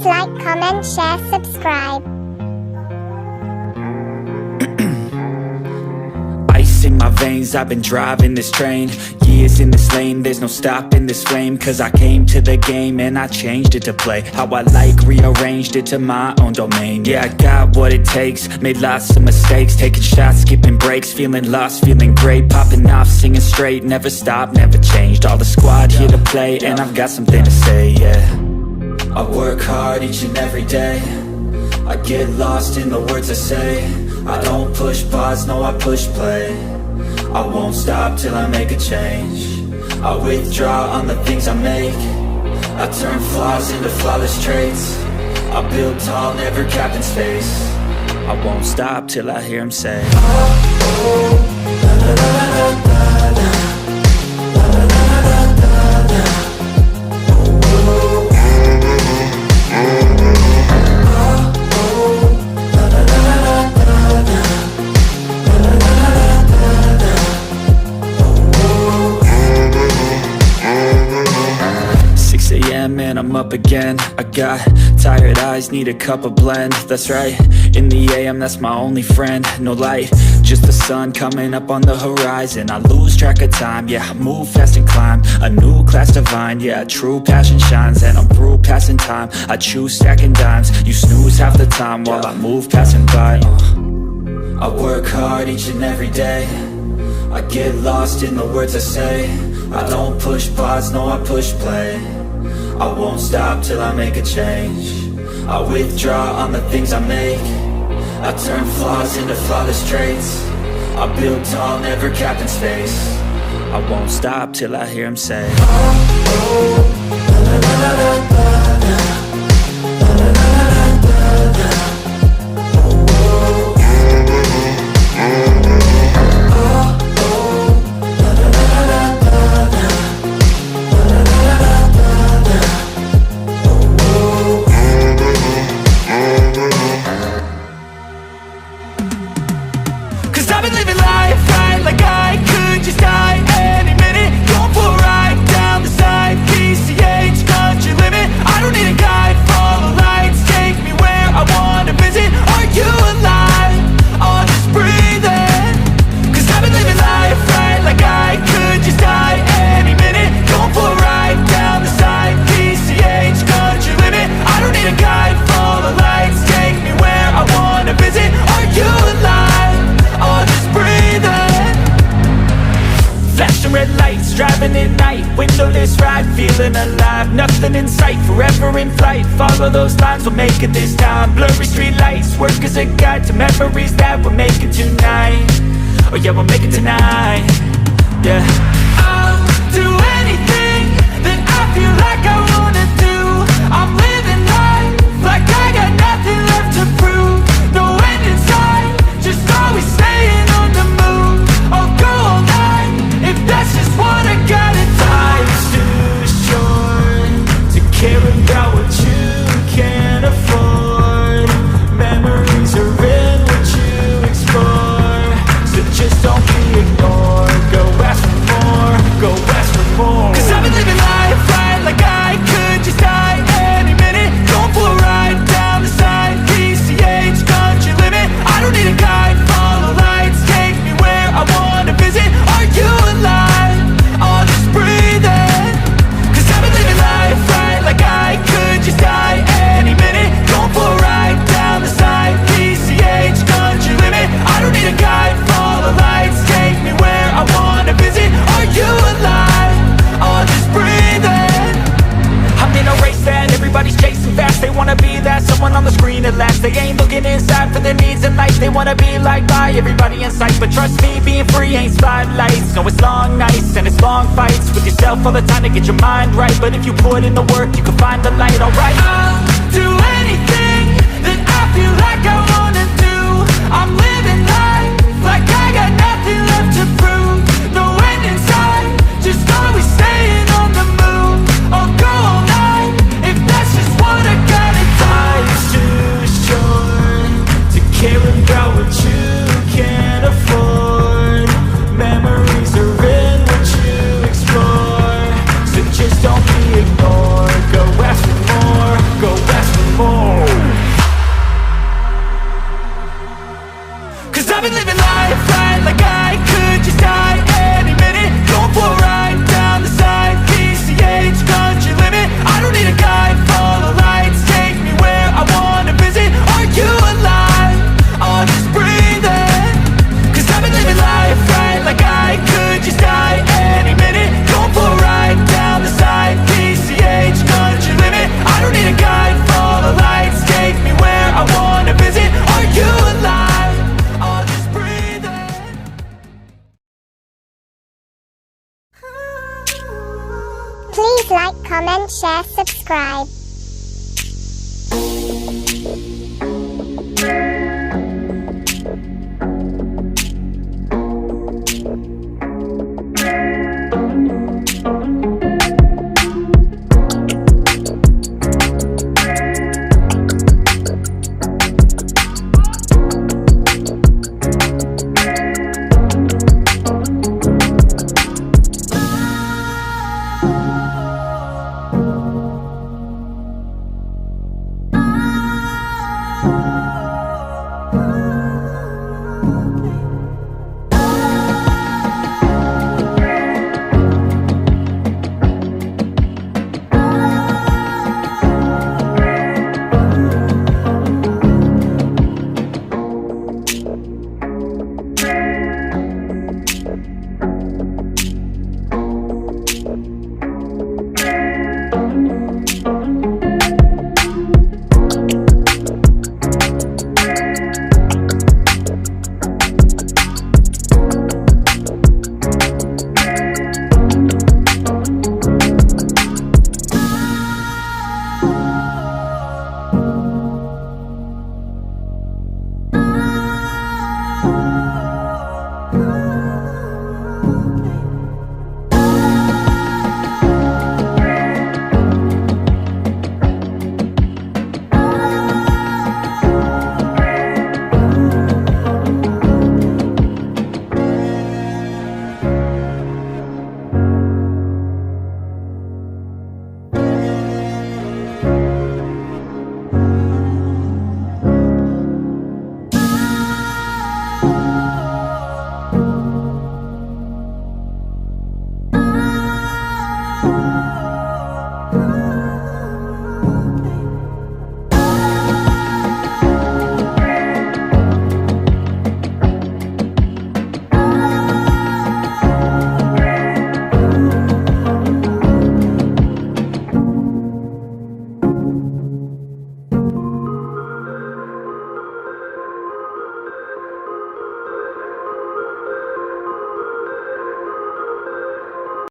Please like, comment, share, subscribe. Ice in my veins, I've been driving this train. Years in this lane, there's no stopping this flame. Cause I came to the game and I changed it to play how I like, rearranged it to my own domain. Yeah, I got what it takes, made lots of mistakes, taking shots, skipping breaks, feeling lost, feeling great, popping off, singing straight, never stopped, never changed. All the squad here to play and I've got something to say, yeah. I work hard each and every day, I get lost in the words I say. I don't push pause, no I push play. I won't stop till I make a change. I withdraw on the things I make. I turn flaws into flawless traits. I build tall, never capped in space. I won't stop till I hear him say, oh, oh, la, la, la, la, la, la. And I'm up again. I got tired eyes, need a cup of blend. That's right, in the AM, that's my only friend. No light, just the sun coming up on the horizon. I lose track of time, yeah, I move fast and climb a new class divine, yeah, true passion shines. And I'm through passing time, I choose stacking dimes. You snooze half the time while I move passing by. I work hard each and every day, I get lost in the words I say. I don't push pause, no I push play. I won't stop till I make a change. I withdraw on the things I make. I turn flaws into flawless traits. I build tall, never capped in space. I won't stop till I hear him say, oh, oh, la, la, la, la, la, la. Driving at night, windowless ride, feeling alive. Nothing in sight, forever in flight. Follow those lines, we'll make it this time. Blurry street lights, work as a guide to memories that we'll make it tonight. Oh yeah, we'll make it tonight. Yeah, I'll do anything that I feel like I wanna do. I'm living life like I got nothing left to prove. No end in sight, just always staying on the move. I'll go all night if that's just what I gotta do. Life's too short to care about what you can't afford. Memories are in what you explore, so just don't be ignored. Go ask for more, go ask for more. Cause I've been living life right like I could just die any minute. Going for a ride down the side, PCH, country limit. I don't need a guide, follow lights, take me where I wanna visit. Are you alive? I'll just breathe in. Cause I've been living life right like I could just die any minute. Going for a ride down the side, PCH, country limit. I don't need a guide, follow lights, take me where I wanna visit. Are you alive? I'll just breathe in. I'm in a race that everybody's chasing fast. They wanna be that someone on the screen at last. They ain't looking inside for their needs in life. They wanna be liked by everybody in sight. But trust me, being free ain't spotlights. No, it's long nights and it's long fights with yourself all the time to get your mind right. But if you put in the work, you can find the light, alright. I'll do anything that I feel like I wanna do. I'm living life like I got nothing left to prove. No end in sight, just always staying on the move. I'll go all night if that's just what I gotta do. Life's too short to care about what you can't afford. Memories are in what you explore, so just don't be ignored. Go ask for more, go ask for more. like, comment, share, subscribe.